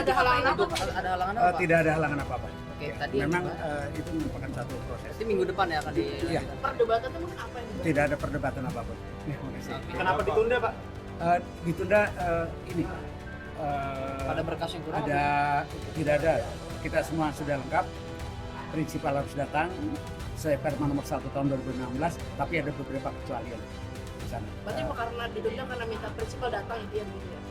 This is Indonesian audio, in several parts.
ada halangan apa? Ada halangan apa? Pak? Tidak ada halangan apa-apa. Oke, Ya, tadi memang gimana? itu merupakan satu proses. Berarti minggu depan ya akan di. Iya. Perdebatannya mungkin apa ini? Tidak ada perdebatan apapun. Ya, makasih. Kenapa ditunda, Pak? Ditunda ini. Ada berkas yang kurang? Tidak ada. Kita semua sudah lengkap. Prinsipal harus datang. Saya Perma nomor 1 tahun 2016, tapi ada beberapa kecualian di sana. Berarti karena ditunda karena minta prinsipal datang itu yang gitu ya?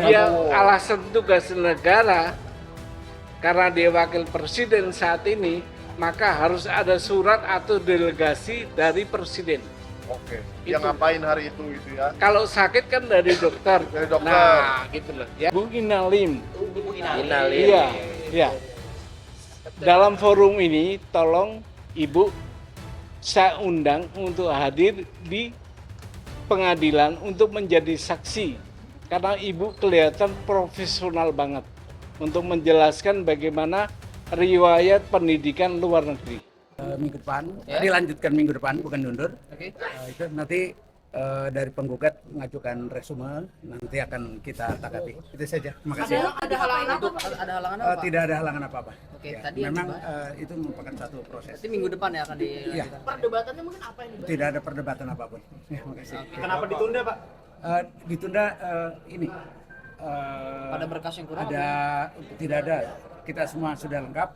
Dia alasan tugas negara karena dia wakil presiden saat ini, maka harus ada surat atau delegasi dari presiden. Oke. Itu. Yang ngapain hari itu ya? Kalau sakit kan dari dokter. Dari dokter. Nah, gitu loh. Ya. Bu Inalim. Inalim. Iya, iya. Dalam forum ini, tolong Ibu saya undang untuk hadir di pengadilan untuk menjadi saksi. Karena Ibu kelihatan profesional banget untuk menjelaskan bagaimana riwayat pendidikan luar negeri. Minggu depan, Ya. dilanjutkan minggu depan, bukan mundur. Oke. Itu nanti dari penggugat mengajukan resume, nanti akan kita tanggapi. Itu saja. Terima kasih. Ada halangan apa? Ada halangan apa? Pak? Tidak ada halangan apa-apa. Oke, Ya, tadi memang gimana? itu merupakan satu proses. Berarti minggu depan ya akan di. Iya. Perdebatannya mungkin apa ini? Tidak ada perdebatan apapun. Ya, makasih. Kenapa ditunda, Pak? Ditunda ini. Ada berkas yang kurang? Tidak ada. Kita semua sudah lengkap.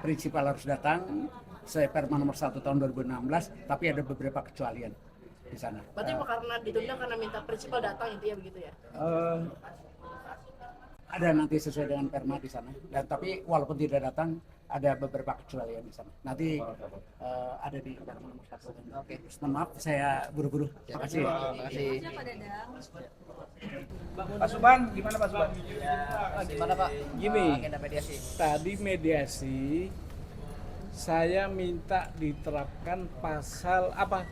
Prinsipal harus datang. Saya Perma nomor 1 tahun 2016, tapi ada beberapa kecualian di sana. Berarti karena ditunda karena minta prinsipal datang itu ya begitu ya? Ada nanti sesuai dengan Perma di sana. Dan tapi walaupun tidak datang, ada beberapa kecualian di sana. Nanti ada di Perma nomor 1. Oke. Mohon maaf, saya buru-buru. Terima kasih. Terima kasih. Pak Suban, gimana Pak Suban? Gimana Pak? Gini. Agenda mediasi. Tadi mediasi saya minta diterapkan pasal apa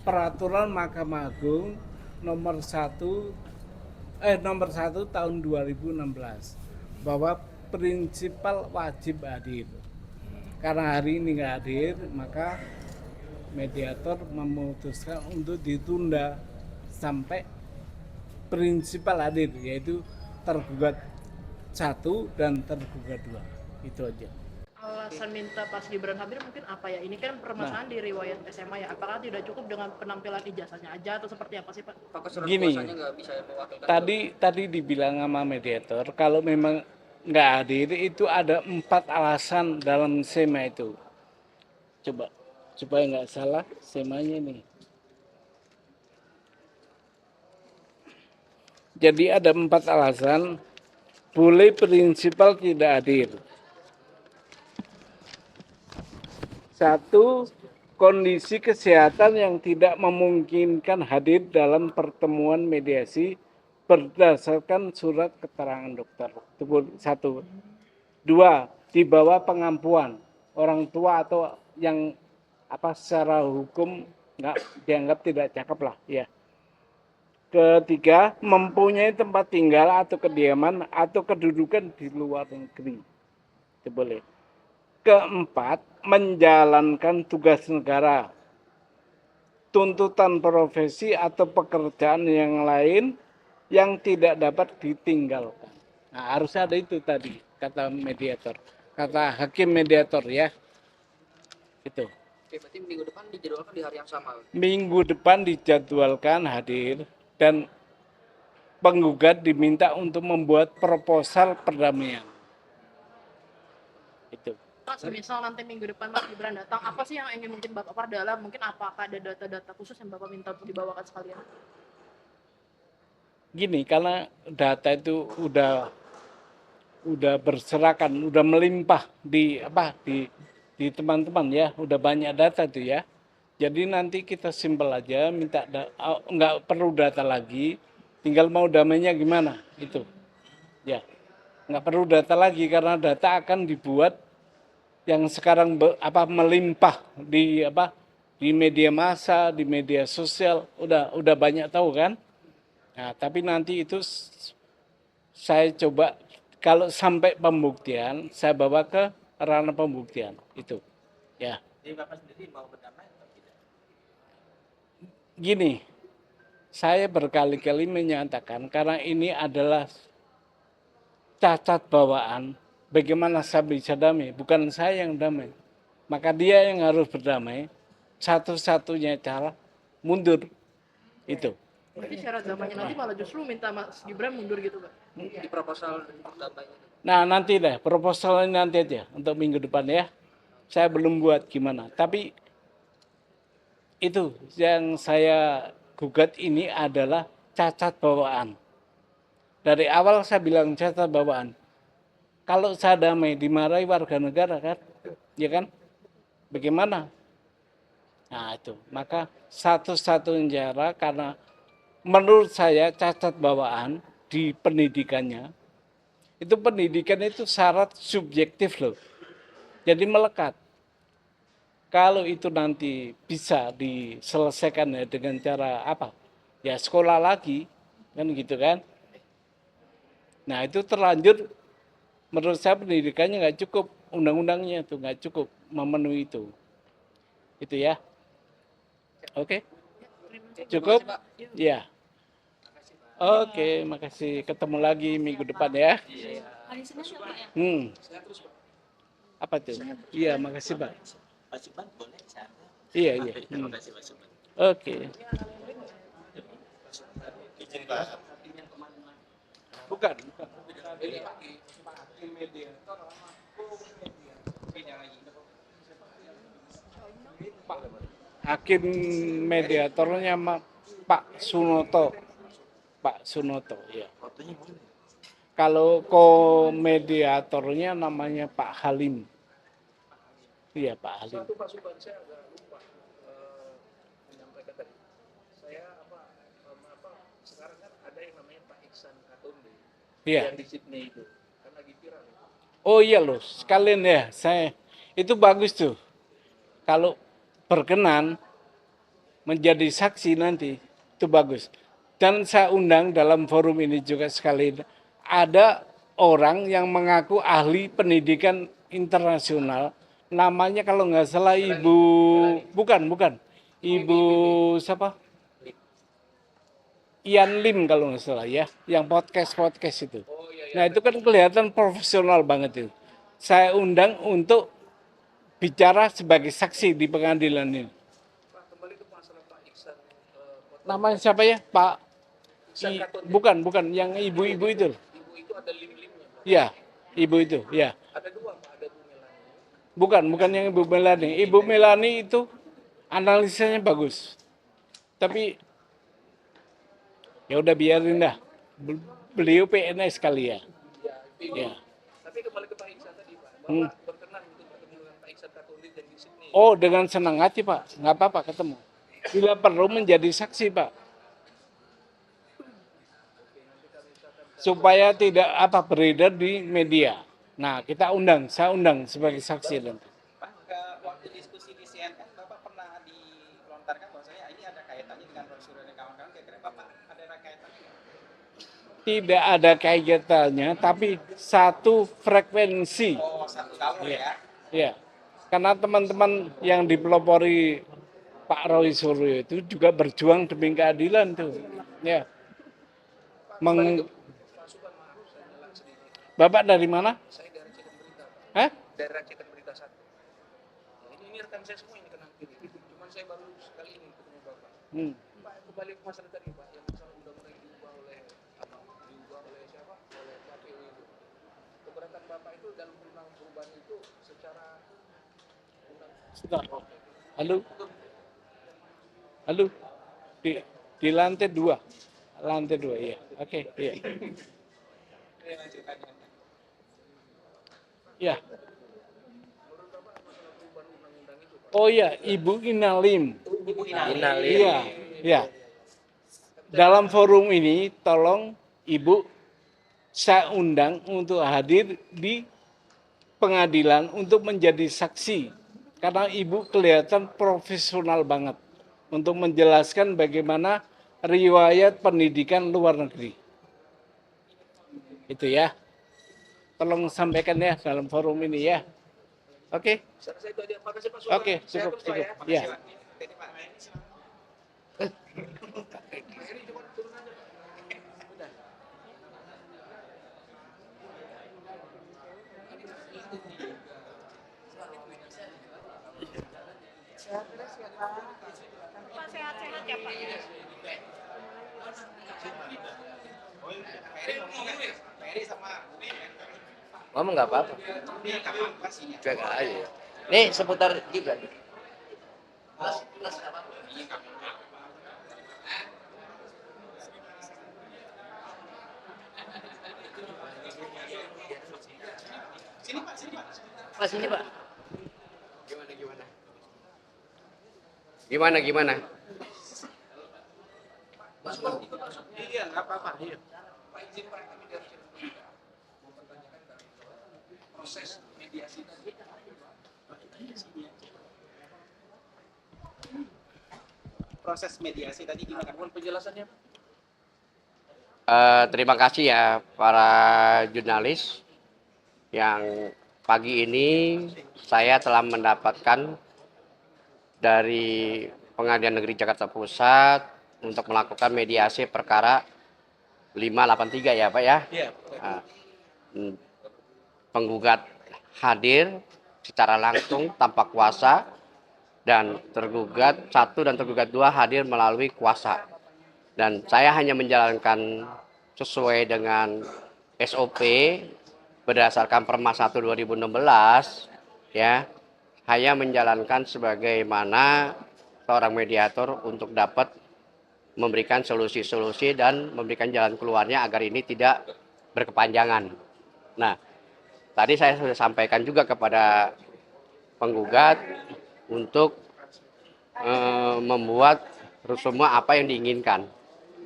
peraturan Mahkamah Agung nomor 1 tahun 2016 bahwa prinsipal wajib hadir. Karena hari ini nggak hadir, maka mediator memutuskan untuk ditunda sampai prinsipal hadir, yaitu tergugat 1 dan tergugat 2. Itu aja. Alasan minta Pas Gibran hadir mungkin apa ya? Ini kan permasalahan di riwayat SMA ya. Apakah tidak cukup dengan penampilan ijazahnya aja atau seperti apa sih Pak? Apakah surat Gini. kuasanya nggak bisa mewakilkan? Tadi dibilang sama mediator kalau memang nggak hadir itu ada 4 alasan dalam SEMA itu. Coba supaya nggak salah SEMA-nya nih. Jadi ada 4 alasan boleh prinsipal tidak hadir. 1, kondisi kesehatan yang tidak memungkinkan hadir dalam pertemuan mediasi berdasarkan surat keterangan dokter. Itu 1. 2, di bawah pengampuan orang tua atau yang secara hukum nggak dianggap tidak cakep lah ya. Ketiga, mempunyai tempat tinggal atau kediaman atau kedudukan di luar negeri. Itu boleh. Keempat, menjalankan tugas negara, tuntutan profesi atau pekerjaan yang lain yang tidak dapat ditinggalkan. Nah, harus ada itu tadi, kata mediator, kata hakim mediator ya. Itu. Oke, berarti minggu depan dijadwalkan di hari yang sama. Minggu depan dijadwalkan hadir dan penggugat diminta untuk membuat proposal perdamaian. Itu. Mas, misal nanti minggu depan Mas Gibran datang, apa sih yang ingin mungkin Bapak perdalam? Mungkin apakah ada data-data khusus yang Bapak minta untuk dibawakan sekalian? Gini, karena data itu udah berserakan, udah melimpah di teman-teman ya, udah banyak data itu ya. Jadi nanti kita simpel aja, minta nggak perlu data lagi, tinggal mau damainya gimana itu, ya. Nggak perlu data lagi karena data akan dibuat yang sekarang melimpah di media massa, di media sosial, udah banyak tahu kan. Nah, tapi nanti itu saya coba kalau sampai pembuktian, saya bawa ke ranah pembuktian itu, ya. Jadi Bapak sendiri mau berdamai atau tidak? Gini, saya berkali-kali menyatakan karena ini adalah cacat bawaan, bagaimana saya bisa damai? Bukan saya yang damai. Maka dia yang harus berdamai. Satu-satunya cara mundur. Itu. Berarti syarat damainya nanti malah justru minta Mas Gibran mundur gitu, Pak. Di proposal damainya. Nah nanti deh, proposalnya nanti aja untuk minggu depan ya. Saya belum buat gimana. Tapi itu yang saya gugat ini adalah cacat bawaan. Dari awal saya bilang cacat bawaan. Kalau saya damai dimarahi warga negara kan, ya kan? Bagaimana? Nah itu, maka satu-satunya cara karena menurut saya cacat bawaan di pendidikannya, itu pendidikan itu syarat subjektif loh. Jadi melekat. Kalau itu nanti bisa diselesaikan ya dengan cara apa? Ya sekolah lagi, kan gitu kan? Nah itu terlanjur, menurut saya pendidikannya nggak cukup, undang-undangnya itu nggak cukup memenuhi itu. Itu ya. Oke? Cukup? Ya. Oke, makasih. Ketemu lagi minggu depan ya. Hari Senin ya Pak ya? Apa tuh? Iya, makasih Pak. Pak Subhan boleh saya? Iya. Terima kasih Pak Subhan. Oke. Izin Pak. Bukan. Hakim mediatornya Pak Sunoto. Pak Sunoto, ya. Waktunya boleh. Kalau komediatornya namanya Pak Halim. Iya, Pak Halim. Satu Pak Subhan, saya agak lupa menyampaikan tadi. Saya sekarang kan ada yang namanya Pak Iksan Katonde Iya. yang di Sydney itu kan lagi viral. Oh iya loh, sekalian ya. Saya itu bagus tuh. Kalau berkenan menjadi saksi nanti, itu bagus. Dan saya undang dalam forum ini juga sekali ada orang yang mengaku ahli pendidikan internasional, namanya kalau nggak salah bukan, Ibu siapa? Ian Lim kalau nggak salah ya, yang podcast itu. Nah itu kan kelihatan profesional banget itu. Saya undang untuk bicara sebagai saksi di pengadilan ini. Pak, kembali ke masalah Pak Iksan. Namanya siapa ya? Pak? Iksan Katonde. Bukan, yang ibu-ibu itu. Ibu itu ada lim-limnya. Pak. Ya, ibu itu, ya. Ada dua Pak, ada Bu Melani. Bukan yang Ibu Melani. Ibu Melani itu analisanya bagus. Tapi ya udah biarin dah. Beliau PNS kali ya. Ya. Tapi kembali ke Pak Iksan tadi Pak, Bapak berkenan untuk bertemu dengan Pak Iksan Katonde dan di Sydney. Oh, dengan senang hati Pak. Nggak apa-apa ketemu. Bila perlu menjadi saksi Pak. Supaya tidak beredar di media. Nah, saya undang sebagai saksi nanti. Pak, waktu diskusi di CNN Bapak pernah dilontarkan bahwasanya ini ada kaitannya dengan Roy Suryo dan kawan-kawan. Kira-kira Bapak ada kaitannya? Tidak ada kaitannya, tapi satu frekuensi. Oh, satu jalur ya. Ya, karena teman-teman yang dipelopori Pak Roy Suryo itu juga berjuang demi keadilan tuh. Ya. Bapak dari mana? Saya dari Cekan Berita Pak. Hah? Daerah Cekan Berita 1. Ini rekan saya semua ini kenal kiri. Cuman saya baru sekali ini ketemu Bapak. Pak, kembali ke masalah tadi Pak, yang masalah undang-undang diubah oleh siapa? Oleh KPU itu. Keberatan Bapak itu dalam undang perubahan itu secara Sebentar. Halo. Di lantai 2. Lantai 2, iya. Oke, iya. Ya. Oh iya, Ibu Inalim. Iya, iya. Dalam forum ini, tolong Ibu, saya undang untuk hadir di pengadilan untuk menjadi saksi. Karena Ibu kelihatan profesional banget untuk menjelaskan bagaimana riwayat pendidikan luar negeri. Itu ya. Tolong sampaikan ya dalam forum ini ya. Oke. saya itu aja. Makasih Pak Subhan. Oke, Saya cukup. terus, Pak, ya. Ya. Jadi Pak Rini silakan. Ini cuma turun aja Pak. Udah. Pak sehat-sehat ya Pak. Ferry sama Ngomong nggak apa-apa. ini kapan pastinya? Cuek aja. Nih seputar Gibran. Sini Pak, sini Pak. Mas ini Pak. Gimana? Iya, nggak apa-apa. Iya. Pak izin Pak, kami dari mau pertanyakan dari proses mediasi tadi. Proses mediasi tadi gimana? Mohon penjelasannya. Terima kasih ya para jurnalis yang pagi ini saya telah mendapatkan dari Pengadilan Negeri Jakarta Pusat untuk melakukan mediasi perkara 583 ya Pak ya. Iya. Penggugat hadir secara langsung tanpa kuasa dan tergugat 1 dan tergugat 2 hadir melalui kuasa. Dan saya hanya menjalankan sesuai dengan SOP berdasarkan Perma 1 2016 ya. Saya menjalankan sebagaimana seorang mediator untuk dapat memberikan solusi-solusi dan memberikan jalan keluarnya agar ini tidak berkepanjangan. Nah, tadi saya sudah sampaikan juga kepada penggugat untuk membuat semua apa yang diinginkan,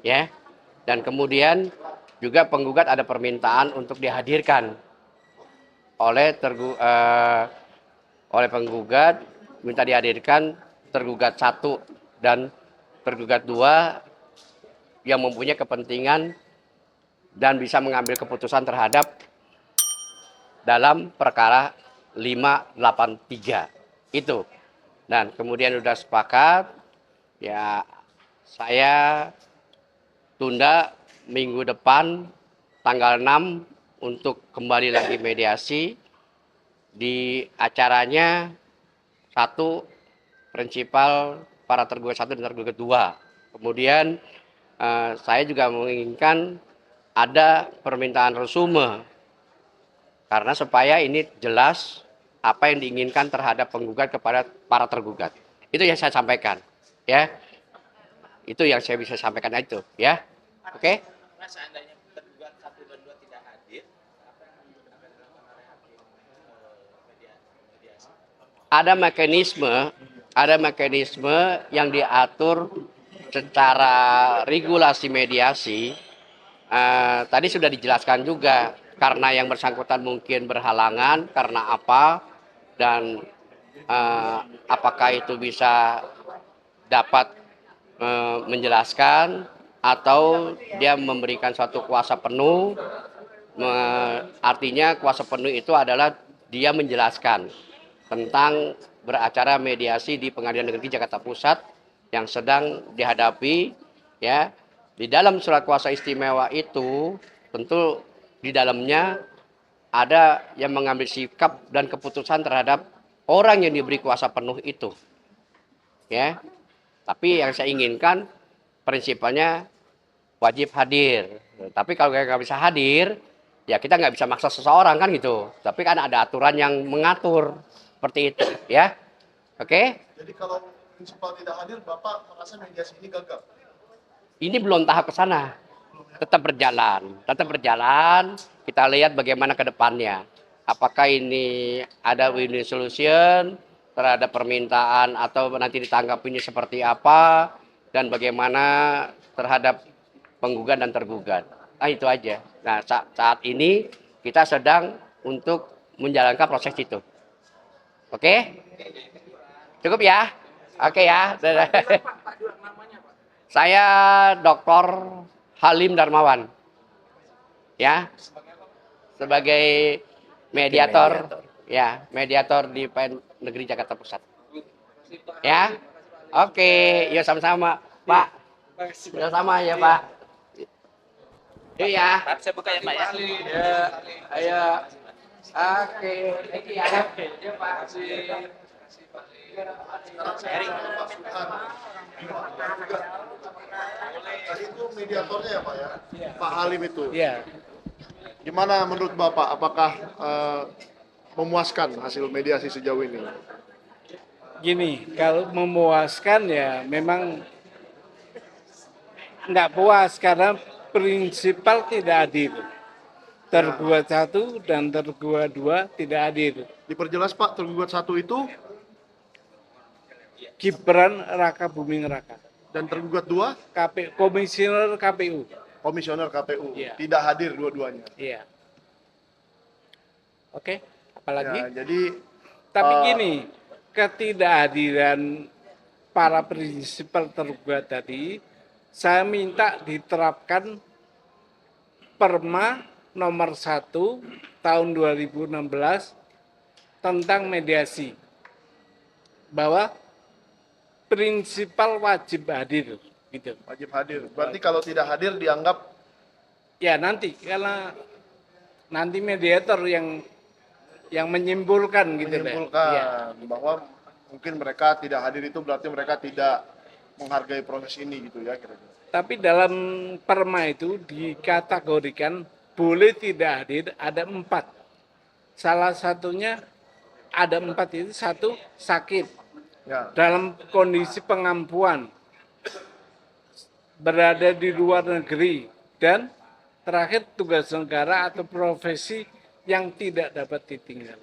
ya. Dan kemudian juga penggugat ada permintaan untuk dihadirkan oleh penggugat, minta dihadirkan tergugat 1 dan tergugat 2 yang mempunyai kepentingan dan bisa mengambil keputusan terhadap dalam perkara 583 itu. Dan kemudian sudah sepakat ya, saya tunda minggu depan tanggal 6 untuk kembali lagi mediasi. Di acaranya 1 prinsipal para tergugat 1 dan tergugat 2. Kemudian saya juga menginginkan ada permintaan resume karena supaya ini jelas apa yang diinginkan terhadap penggugat kepada para tergugat. Itu yang saya sampaikan, ya. Itu yang saya bisa sampaikan itu, ya. Oke? Mas, seandainya tergugat 1 dan 2 tidak hadir, apa yang akan dilakukan oleh hakim mediasi? Ada mekanisme yang diatur secara regulasi mediasi. Tadi sudah dijelaskan juga karena yang bersangkutan mungkin berhalangan karena apa dan apakah itu bisa dapat menjelaskan atau dia memberikan suatu kuasa penuh. Artinya kuasa penuh itu adalah dia menjelaskan tentang beracara mediasi di Pengadilan Negeri Jakarta Pusat yang sedang dihadapi, ya. Di dalam surat kuasa istimewa itu tentu di dalamnya ada yang mengambil sikap dan keputusan terhadap orang yang diberi kuasa penuh itu, ya. Tapi yang saya inginkan prinsipalnya wajib hadir. Tapi kalau nggak bisa hadir, ya kita nggak bisa maksa seseorang kan gitu. Tapi kan ada aturan yang mengatur seperti itu, ya. Oke? Jadi kalau prinsipal tidak hadir, Bapak merasa mediasi ini gagal? Ini belum tahap ke sana. Tetap berjalan. Kita lihat bagaimana ke depannya. Apakah ini ada win-win solution terhadap permintaan atau nanti ditanggapinya seperti apa dan bagaimana terhadap penggugat dan tergugat. Nah, itu aja. Nah, saat ini kita sedang untuk menjalankan proses itu. Oke? Cukup ya? Oke ya. Saya Dr. Halim Darmawan. Ya. Sebagai mediator. Ya, mediator di PN Negeri Jakarta Pusat. Ya. Oke, yuk sama-sama, Pak. Sama-sama ya, Pak. Yuk ya. Saya buka ya Pak ya. Ya, ayo. Oke, thank you ya. Yuk, Pak. Sekarang saya ke Pak Subhan. Tadi itu mediatornya ya Pak ya? Pak Halim itu. Ya, Gimana menurut Bapak? Apakah memuaskan hasil mediasi sejauh ini? gini, kalau memuaskan ya memang nggak puas karena prinsipal tidak adil. Tergugat 1 dan tergugat 2 tidak adil. Diperjelas Pak, tergugat 1 itu Gibran Raka Buming Raka, dan tergugat 2 Komisioner KPU. komisioner KPU. Iya. Tidak hadir dua-duanya. Iya. Oke, apalagi? Ya, jadi Tapi gini, ketidakhadiran para prinsipal tergugat tadi, saya minta diterapkan Perma nomor 1 tahun 2016 tentang mediasi. Bahwa prinsipal wajib hadir gitu. wajib hadir. Berarti kalau tidak hadir dianggap Ya nanti karena nanti mediator yang menyimpulkan gitu deh. menyimpulkan Ya. bahwa mungkin mereka tidak hadir itu berarti mereka tidak menghargai proses ini gitu ya kira-kira. Tapi dalam perma itu dikategorikan boleh tidak hadir ada 4. Salah satunya ada 4 itu, 1 sakit Ya. dalam kondisi pengampuan, berada di luar negeri, dan terakhir tugas negara atau profesi yang tidak dapat ditinggal.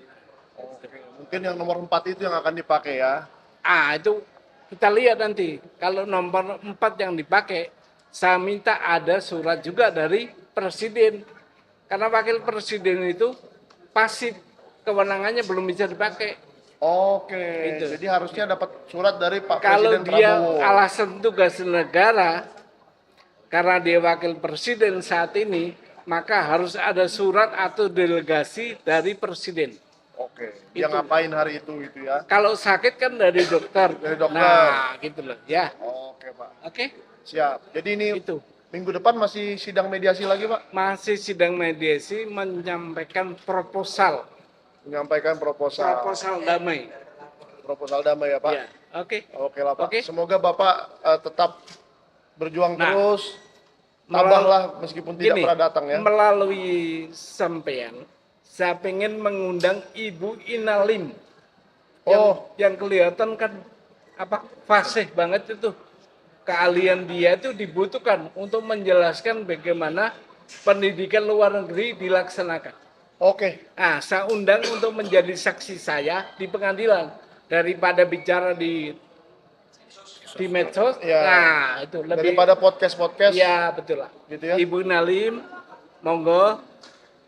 Mungkin yang nomor 4 itu yang akan dipakai ya. Itu kita lihat nanti. Kalau nomor 4 yang dipakai, saya minta ada surat juga dari presiden. Karena wakil presiden itu pasif, kewenangannya belum bisa dipakai. Oke, Gitu. jadi harusnya dapat surat dari Pak Kalau Presiden dia Prabowo. alasan tugas negara, karena dia wakil presiden saat ini, maka harus ada surat atau delegasi dari presiden. Oke, dia Itu. ngapain hari itu gitu ya. Kalau sakit kan dari dokter. Dari dokter. Nah, gitu loh. Ya, Oke Pak, oke. siap. Jadi ini Itu. minggu depan masih sidang mediasi lagi Pak? Masih sidang mediasi menyampaikan proposal Menyampaikan proposal. damai. Proposal damai ya Pak? Ya, oke. Oke lah Pak, Oke. semoga Bapak tetap berjuang Nah, terus. Tabahlah meskipun tidak Gini, pernah datang ya. melalui sampean, saya pengen mengundang Ibu Inalim. Yang kelihatan kan fasih banget itu. Keahlian dia itu dibutuhkan untuk menjelaskan bagaimana pendidikan luar negeri dilaksanakan. Oke, Saya undang untuk menjadi saksi saya di pengadilan daripada bicara di medsos. Ya. Nah, itu lebih daripada podcast-podcast ya betul lah. gitu ya. Ibu Nalim, monggo.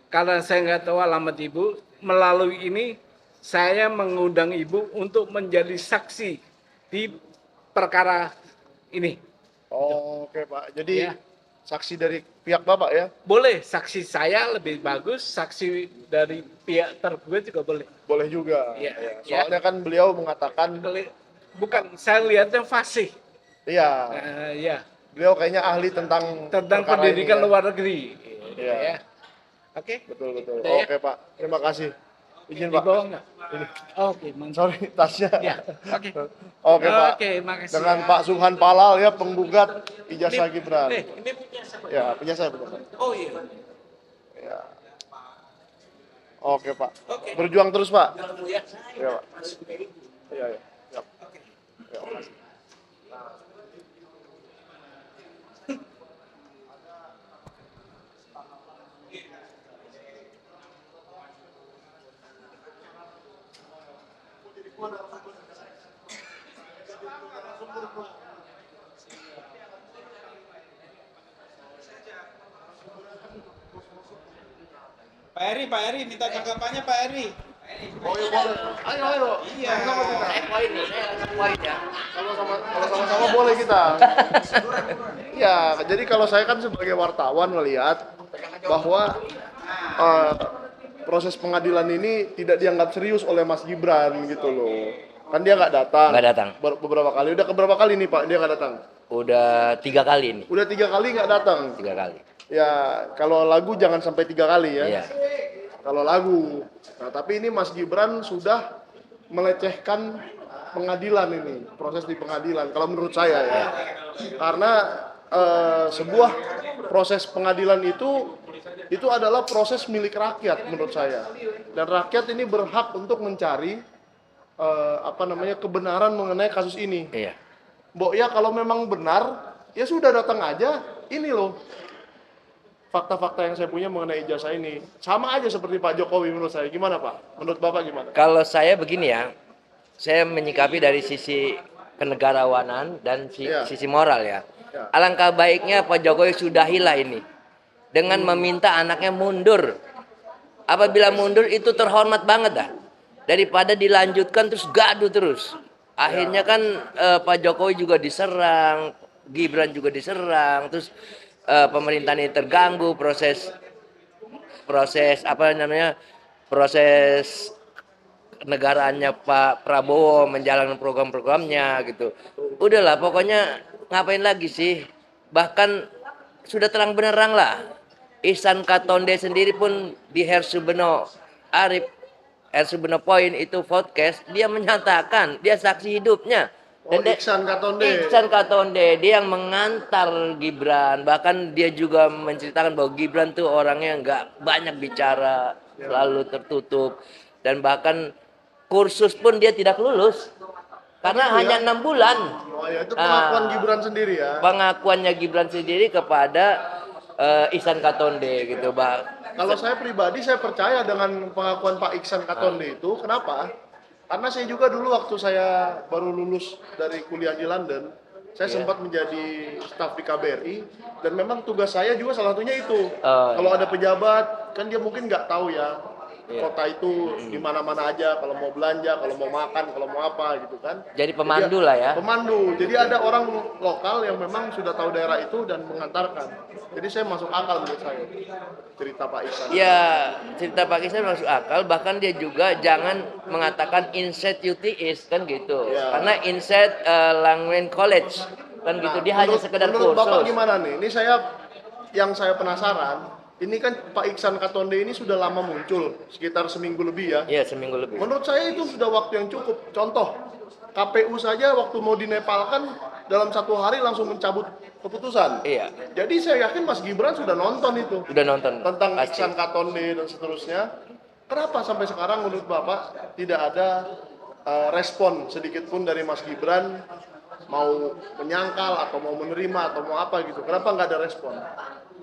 Karena saya nggak tahu alamat ibu, melalui ini saya mengundang ibu untuk menjadi saksi di perkara ini. Oke Pak, jadi Ya. saksi dari pihak Bapak ya? Boleh saksi saya lebih bagus, saksi dari pihak tergugat juga boleh. Boleh juga. Iya. Ya. Soalnya kan beliau mengatakan, Bukan, saya lihatnya fasih. iya, Ya, beliau kayaknya ahli tentang tentang perkara pendidikan ini, ya. luar negeri. Iya. Ya. Oke. Betul. Udah ya? Oke Pak, terima kasih. Izin Di Pak. bawah nggak? Oke, mantap. Sorry, tasnya. Ya, oke. Oke Pak. Oke, makasih. Dengan Pak Subhan Palal ya, penggugat ijazah Gibran. Ini punya siapa? Ya, punya saya. Oh iya. Ya. Oke Pak. Oke. Berjuang terus Pak. Ya. Iya Pak. Iya. Siap. Ya, makasih. Pak Eri, minta tanggapannya Pak Eri. Oh iya boleh. Ayo. Iya. Sama kita. Saya poin nih, saya langsung poin ya. Kalau sama-sama boleh kita. Ya, jadi kalau saya kan sebagai wartawan melihat bahwa proses pengadilan ini tidak dianggap serius oleh Mas Gibran gitu loh. Kan dia nggak datang. Nggak datang. Beberapa kali. Udah keberapa kali nih Pak dia nggak datang? Udah 3 kali nih, Udah 3 kali nggak datang. 3 kali. Ya, kalau lagu jangan sampai 3 kali ya. Iya. Kalau lagu. Nah, tapi ini Mas Gibran sudah melecehkan pengadilan ini, proses di pengadilan. Kalau menurut saya ya, karena sebuah proses pengadilan itu adalah proses milik rakyat menurut saya. Dan rakyat ini berhak untuk mencari kebenaran mengenai kasus ini. Iya. Mbok ya kalau memang benar, ya sudah datang aja. Ini loh fakta-fakta yang saya punya mengenai ijazah ini. Sama aja seperti Pak Jokowi menurut saya. Gimana Pak? Menurut Bapak gimana? Kalau saya begini ya, saya menyikapi dari sisi kenegarawanan dan Iya. sisi moral ya. Ya. Alangkah baiknya Pak Jokowi sudahilah ini dengan meminta anaknya mundur. Apabila mundur itu terhormat banget dah. Daripada dilanjutkan terus gaduh terus. Akhirnya kan Pak Jokowi juga diserang, Gibran juga diserang, terus pemerintahan ini terganggu, proses negaraannya Pak Prabowo menjalankan program-programnya gitu. Udahlah pokoknya ngapain lagi sih? Bahkan sudah terang benerang lah. Ihsan Katonde sendiri pun di Hersubeno Point itu podcast, dia menyatakan dia saksi hidupnya. Ihsan Katonde. Ihsan Katonde dia yang mengantar Gibran, bahkan dia juga menceritakan bahwa Gibran tuh orangnya nggak banyak bicara, selalu tertutup, dan bahkan kursus pun dia tidak lulus karena hanya 6 bulan. Oh ya, itu pengakuan Gibran sendiri ya. Pengakuannya Gibran sendiri kepada Ihsan Katonde gitu, Bang. Kalau saya pribadi saya percaya dengan pengakuan Pak Ihsan Katonde itu. Kenapa? Karena saya juga dulu waktu saya baru lulus dari kuliah di London, saya sempat menjadi staf di KBRI dan memang tugas saya juga salah satunya itu. Kalau ada pejabat kan dia mungkin nggak tahu ya kota itu di mana-mana aja, kalau mau belanja, kalau mau makan, kalau mau apa gitu kan. Jadi pemandu lah ya. Pemandu. Jadi ada orang lokal yang memang sudah tahu daerah itu dan mengantarkan. Jadi saya masuk akal menurut saya cerita Pak Ihsan. Ya, cerita Pak Ihsan masuk akal, bahkan dia juga jangan mengatakan inside UTIS kan gitu. Ya. Karena inside Langwen College kan gitu, dia hanya sekedar menurut Bapak kursus. gimana nih? Ini yang saya penasaran. Ini kan Pak Ihsan Katonde ini sudah lama muncul, sekitar seminggu lebih ya. Iya, seminggu lebih. Menurut saya itu sudah waktu yang cukup. Contoh, KPU saja waktu mau dinepalkan dalam 1 hari langsung mencabut keputusan. Iya. Jadi saya yakin Mas Gibran sudah nonton itu. Sudah nonton. Tentang pasti. Ihsan Katonde dan seterusnya. Kenapa sampai sekarang menurut Bapak tidak ada respon sedikit pun dari Mas Gibran mau menyangkal atau mau menerima atau mau apa gitu? Kenapa nggak ada respon?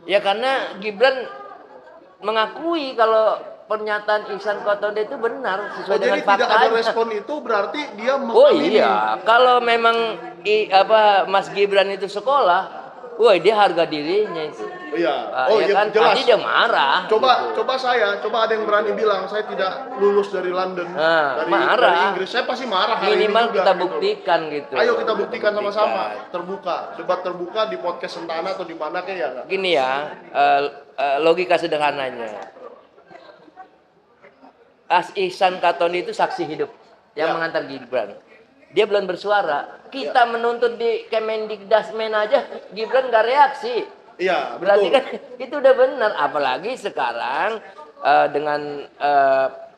Ya karena Gibran mengakui kalau pernyataan Ihsan Katonde itu benar sesuai dengan Jadi tidak ada faktanya. respon itu berarti dia Oh mengamini. iya, kalau memang Mas Gibran itu sekolah, woi dia harga dirinya itu. Iya. Ya kan, jelas. pasti dia marah. Coba gitu. ada yang berani bilang saya tidak lulus dari London, Nah, dari marah. Inggris. Saya pasti marah hari ini Minimal juga, kita gitu. buktikan gitu. Ayo kita buktikan sama-sama, terbuka, debat terbuka di podcast Sentana atau di mana kayak ya nggak? Gini ya, logika sederhananya. Ihsan Katonde itu saksi hidup yang Ya. mengantar Gibran. Dia belum bersuara. Kita menuntut di Kemendikdasmen aja, Gibran nggak reaksi. Iya, Berarti betul. kan itu udah benar. Apalagi sekarang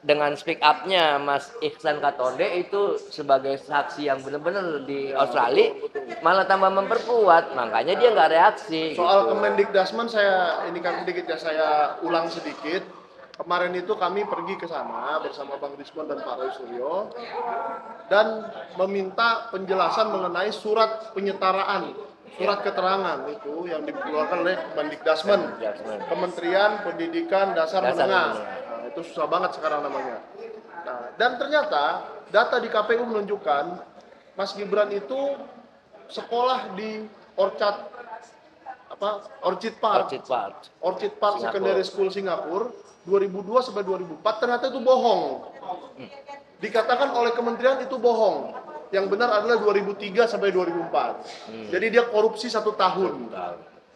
dengan speak up-nya Mas Ihsan Katonde itu sebagai saksi yang benar-benar di Australia, malah tambah memperkuat. Makanya dia nggak reaksi. Soal gitu. Kemendikdasmen ini kan sedikit ya saya ulang sedikit. Kemarin itu kami pergi ke sana bersama Bang Rizwan dan Pak Roy Suryo dan meminta penjelasan mengenai surat penyetaraan, surat keterangan itu yang dikeluarkan oleh Kemendikdasmen, Kementerian Pendidikan Dasar Menengah. Nah, itu susah banget sekarang namanya. Nah, dan ternyata data di KPU menunjukkan Mas Gibran itu sekolah di Orchard Park Singapura. Secondary School Singapura 2002 sampai 2004. Ternyata itu bohong. Dikatakan oleh kementerian itu bohong. Yang benar adalah 2003 sampai 2004. Jadi dia korupsi 1 tahun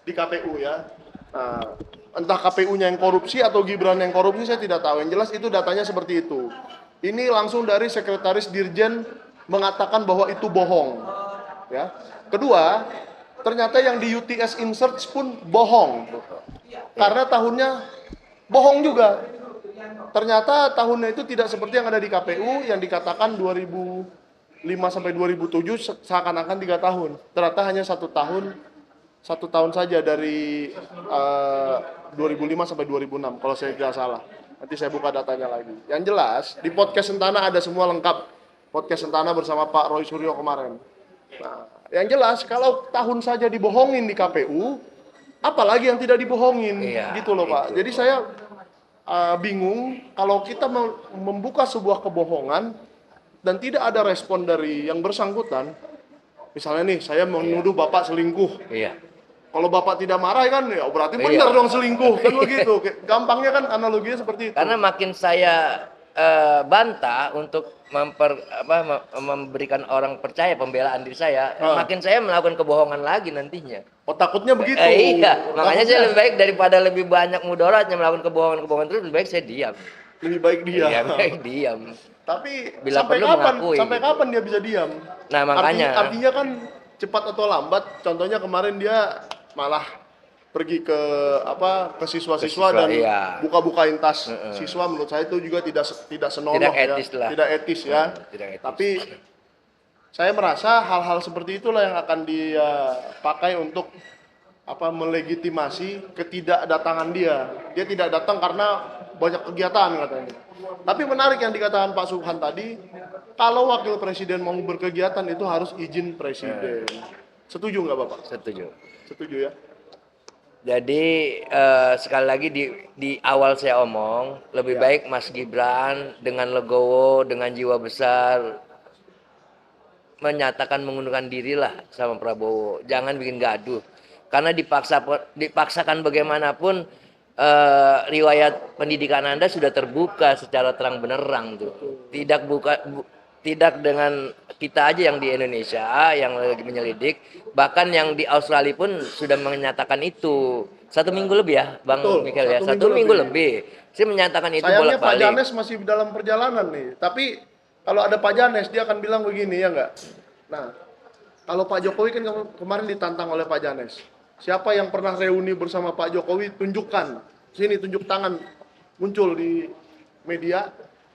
di KPU ya. Nah, entah KPU-nya yang korupsi atau Gibran yang korupsi saya tidak tahu. Yang jelas itu datanya seperti itu. Ini langsung dari Sekretaris Dirjen mengatakan bahwa itu bohong. Ya. Kedua, ternyata yang di UTS Insearch pun bohong. Karena tahunnya bohong juga. Ternyata tahunnya itu tidak seperti yang ada di KPU yang dikatakan 2005 sampai 2007 seakan-akan 3 tahun. Ternyata hanya 1 tahun saja dari 2005 sampai 2006 kalau saya tidak salah. Nanti saya buka datanya lagi. Yang jelas di podcast Sentana ada semua lengkap. Podcast Sentana bersama Pak Roy Suryo kemarin. Nah, yang jelas kalau tahun saja dibohongin di KPU, apalagi yang tidak dibohongin, gitu loh Pak. Jadi saya bingung kalau kita membuka sebuah kebohongan dan tidak ada respon dari yang bersangkutan. Misalnya nih, saya menuduh Bapak selingkuh. Kalau Bapak tidak marah kan, ya berarti benar dong selingkuh, kan begitu. Gampangnya kan analoginya seperti itu. Karena makin saya bantah untuk memberikan orang percaya pembelaan diri saya, makin saya melakukan kebohongan lagi nantinya. Oh, takutnya begitu. Iya, makanya saya lebih baik daripada lebih banyak mudaratnya melakukan kebohongan-kebohongan terus, lebih baik saya diam. Lebih baik diam. Iya, baik diam. Tapi Bila sampai perlu kapan? mengakui, Sampai gitu. kapan dia bisa diam? Nah, makanya Artinya kan cepat atau lambat. Contohnya kemarin dia malah pergi ke siswa-siswa dan buka-bukain tas siswa. Menurut saya itu juga tidak senonoh, Tidak etis lah. Tidak etis ya. Tidak etis. Tapi saya merasa hal-hal seperti itulah yang akan dia pakai untuk melegitimasi ketidakdatangan dia. Dia tidak datang karena banyak kegiatan katanya. Tapi menarik yang dikatakan Pak Subhan tadi, kalau wakil presiden mau berkegiatan itu harus izin presiden. Setuju nggak Bapak? setuju. Setuju ya? Jadi sekali lagi di awal saya omong, lebih baik Mas Gibran dengan legowo, dengan jiwa besar menyatakan mengundurkan diri lah sama Prabowo. Jangan bikin gaduh. Karena dipaksakan bagaimanapun riwayat pendidikan Anda sudah terbuka secara terang benerang tuh. Tidak dengan kita aja yang di Indonesia yang lagi menyelidik, bahkan yang di Australia pun sudah menyatakan itu. 1 minggu lebih ya, Bang Michael ya. 1 minggu lebih. Saya menyatakan itu Sayangnya Pak bolak-balik. Janes masih dalam perjalanan nih. Tapi kalau ada Pak Janes dia akan bilang begini ya nggak? Nah, kalau Pak Jokowi kan kemarin ditantang oleh Pak Janes. Siapa yang pernah reuni bersama Pak Jokowi, tunjukkan. Sini tunjuk tangan, muncul di media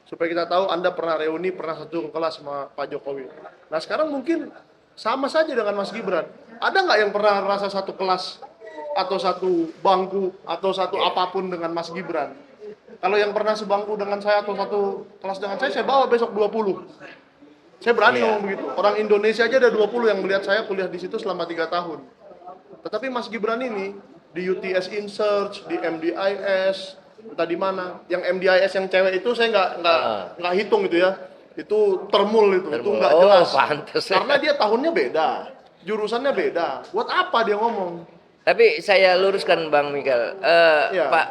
supaya kita tahu Anda pernah reuni, pernah satu kelas sama Pak Jokowi. Nah sekarang mungkin sama saja dengan Mas Gibran. Ada nggak yang pernah rasa satu kelas atau satu bangku atau satu apapun dengan Mas Gibran? Kalau yang pernah sebangku dengan saya atau satu kelas dengan saya bawa besok 20. Saya berani ngomong begitu. Orang Indonesia aja ada 20 yang melihat saya kuliah di situ selama 3 tahun. Tetapi Mas Gibran ini di UTS InSearch, di MDIS, entah di mana. Yang MDIS yang cewek itu saya nggak hitung itu ya. Itu termul itu nggak jelas. Pantes. Karena dia tahunnya beda, jurusannya beda. Buat apa dia ngomong? Tapi saya luruskan Bang Michael. Pak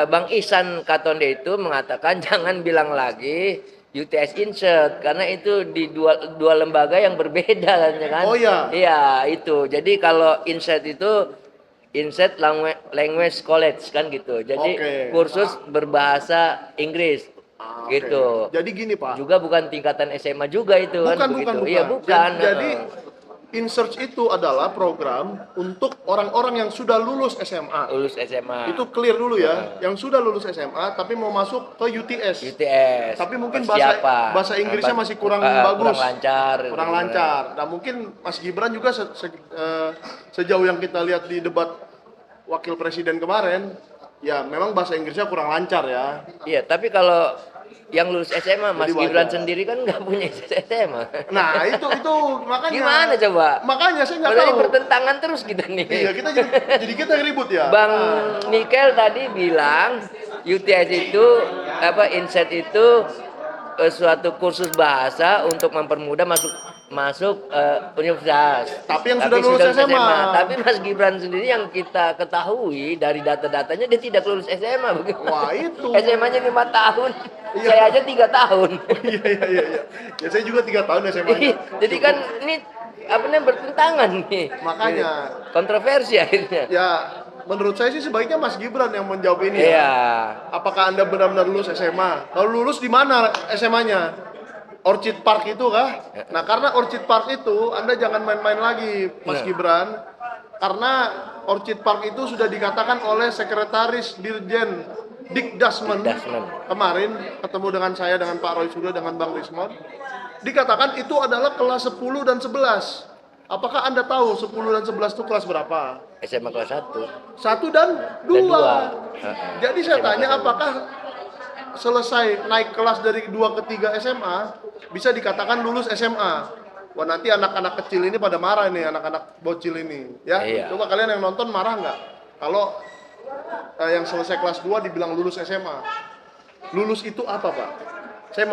Bang Ihsan Katonde itu mengatakan jangan bilang lagi UTS Insert karena itu di dua lembaga yang berbeda kan. Oh iya. Iya, itu. Jadi kalau Insert itu Insert Language College kan gitu. Jadi kursus berbahasa Inggris. Gitu. Jadi gini Pak. Juga bukan tingkatan SMA juga itu kan begitu. Iya, bukan. Jadi InSearch itu adalah program untuk orang-orang yang sudah lulus SMA. Lulus SMA. Itu clear dulu ya. Yang sudah lulus SMA tapi mau masuk ke UTS. UTS. Tapi mungkin bahasa Inggrisnya masih kurang bagus. Kurang lancar. Nah, mungkin Mas Gibran juga sejauh yang kita lihat di debat wakil presiden kemarin, ya memang bahasa Inggrisnya kurang lancar ya. Iya, tapi kalau yang lulus SMA, Mas Gibran sendiri kan nggak punya SMA. Nah, itu makanya. Gimana coba? Makanya saya nggak tahu. Bertentangan terus kita nih. Iya, jadi kita ribut ya. Bang Michael tadi bilang UTS itu Inset itu suatu kursus bahasa untuk mempermudah masuk universitas. Tapi yang sudah lulus SMA. Tapi Mas Gibran sendiri yang kita ketahui dari data-datanya dia tidak lulus SMA. Wah, itu. SMA-nya 5 tahun. Iya. Saya aja 3 tahun. Iya. Ya saya juga 3 tahun SMA-nya. Jadi kan ini bertentangan nih. Makanya kontroversi akhirnya. Ya, menurut saya sih sebaiknya Mas Gibran yang menjawab ini. Iya. Ya. Apakah Anda benar-benar lulus SMA? Kalau lulus di mana SMA-nya? Orchid Park itu kah? Nah, karena Orchid Park itu Anda jangan main-main lagi, Mas Gibran. Karena Orchid Park itu sudah dikatakan oleh Sekretaris Dirjen Dikdasmen kemarin ketemu dengan saya, dengan Pak Roy Suryo, dengan Bang Rismon. dikatakan itu adalah kelas 10 dan 11. Apakah Anda tahu 10 dan 11 itu kelas berapa? SMA kelas 1. 1 dan 2. Dan dua. Jadi saya SMA tanya kelas apakah selesai naik kelas dari 2 ke 3 SMA bisa dikatakan lulus SMA? Wah, nanti anak-anak kecil ini pada marah nih, anak-anak bocil ini ya. Iya. Coba kalian yang nonton marah nggak kalau yang selesai kelas 2 dibilang lulus SMA? Lulus itu apa, Pak? Saya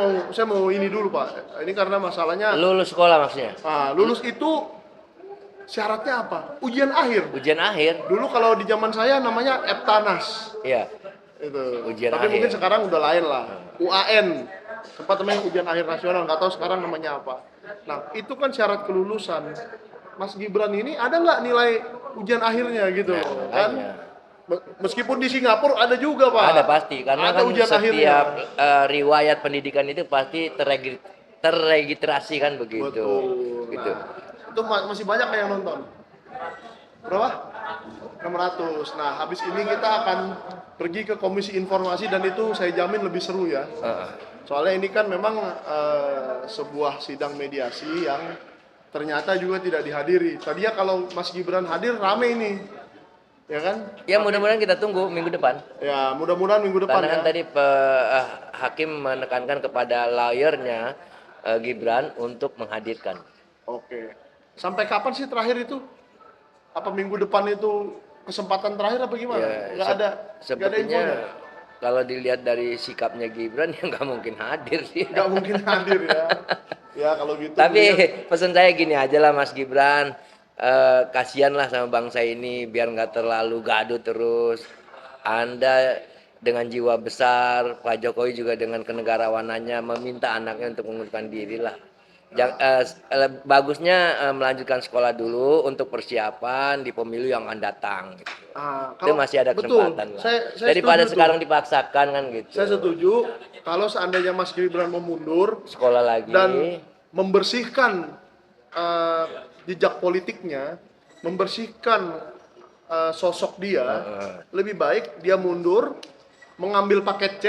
mau ini dulu, Pak. Ini karena masalahnya Lulus sekolah maksudnya. lulus itu syaratnya apa? Ujian akhir. Ujian akhir. Dulu kalau di zaman saya namanya Eptanas. Iya. Itu. Ujian Tapi akhir. mungkin sekarang udah lain lah. UAN. Sempat namanya ujian akhir nasional, nggak tahu sekarang namanya apa. Nah, itu kan syarat kelulusan. Mas Gibran ini ada nggak nilai ujian akhirnya gitu Nah, loh, kan? makanya. Meskipun di Singapura ada juga, Pak. Ada pasti karena ada kan ujian setiap akhirnya. riwayat pendidikan itu pasti terregistrasi kan begitu. Betul. Gitu. Nah, itu masih banyak yang nonton. Berapa? 600. Nah, habis ini kita akan pergi ke Komisi Informasi dan itu saya jamin lebih seru ya. Soalnya ini kan memang sebuah sidang mediasi yang ternyata juga tidak dihadiri. Tadinya kalau Mas Gibran hadir rame ini. Ya kan? Ya mudah-mudahan kita tunggu minggu depan. Ya, mudah-mudahan minggu depan Karena kan ya. tadi hakim menekankan kepada lawyernya Gibran untuk menghadirkan. Oke. Sampai kapan sih terakhir itu? Apa minggu depan itu kesempatan terakhir apa gimana? Nggak ada Sepertinya infonya. kalau dilihat dari sikapnya Gibran ya nggak mungkin hadir sih. Nggak mungkin hadir ya. Ya kalau gitu. Tapi melihat- pesan saya gini aja lah Mas Gibran, kasihan lah sama bangsa ini biar nggak terlalu gaduh terus. Anda dengan jiwa besar, Pak Jokowi juga dengan kenegarawanannya meminta anaknya untuk mengundurkan diri lah. Bagusnya melanjutkan sekolah dulu untuk persiapan di pemilu yang akan datang. Gitu. Itu masih ada betul. kesempatan lah. Saya Daripada setuju sekarang tuh. dipaksakan kan gitu. Saya setuju kalau seandainya Mas Gibran mau mundur Sekolah lagi. dan membersihkan jejak politiknya, membersihkan sosok dia, lebih baik dia mundur, mengambil paket C,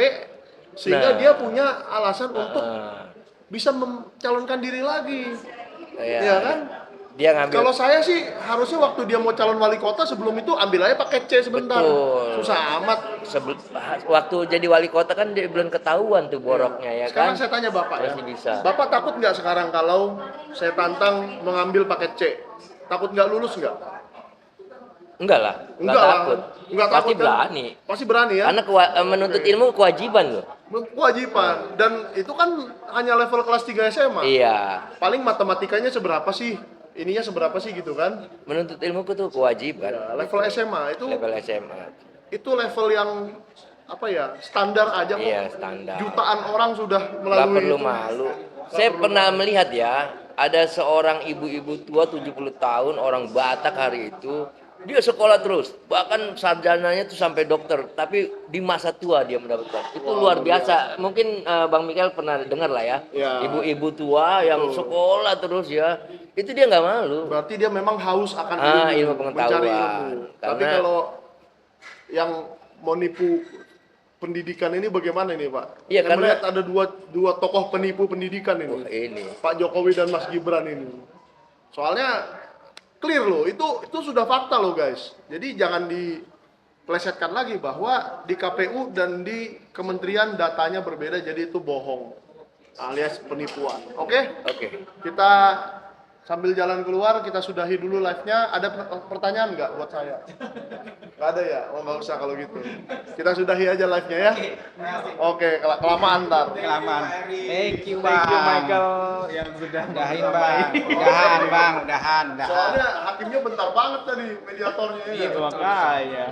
sehingga Nah. dia punya alasan untuk bisa mencalonkan diri lagi, ya kan? Dia ngambil. Kalau saya sih harusnya waktu dia mau calon wali kota sebelum itu ambil aja paket C sebentar. Betul. Susah amat. Waktu jadi wali kota kan dia belum ketahuan tuh boroknya ya Sekarang kan. saya tanya Bapak ya. Masih bisa. Bapak takut nggak sekarang kalau saya tantang mengambil paket C? Takut nggak lulus nggak? Enggak lah, Enggak lah. takut. Enggak Pasti takut kan? berani. Pasti berani ya. Karena menuntut ilmu kewajiban loh. Kewajiban. Dan itu kan hanya level kelas 3 SMA. Iya. Paling matematikanya seberapa sih? Ininya seberapa sih gitu kan? Menuntut ilmu itu kewajiban. Ya, level SMA itu Level SMA. itu level yang apa ya? Standar aja kok. Iya, standar. Jutaan orang sudah Gak melalui perlu itu. malu. Saya pernah melihat ya, ada seorang ibu-ibu tua 70 tahun orang Batak hari itu, dia sekolah terus, bahkan sarjananya tuh sampai dokter, tapi di masa tua dia mendapatkan. Itu luar biasa. Mungkin Bang Mikael pernah dengar lah ya, Ya. ibu-ibu tua yang sekolah terus ya, itu dia nggak malu. Berarti dia memang haus akan Ilmu mencari pengetahuan. ilmu. Tapi Karena- kalau yang mau nipu pendidikan ini bagaimana ini Pak? Iya, Saya karena- melihat ada dua tokoh penipu pendidikan ini. Ini Pak Jokowi dan Mas Gibran ini. Soalnya clear loh, itu sudah fakta loh guys. Jadi jangan dipelesetkan lagi bahwa di KPU dan di kementerian datanya berbeda, jadi itu bohong alias penipuan. Oke? oke. Kita sambil jalan keluar, kita sudahi dulu live-nya. Ada pertanyaan nggak buat saya? Nggak ada ya? Oh, nggak usah kalau gitu. Kita sudahi aja live-nya ya. Oke, kelamaan ntar. Kelamaan. Thank you Michael yang sudah udahin bang. Udahan. Soalnya hakimnya bentar banget tadi mediatornya. Iya makanya.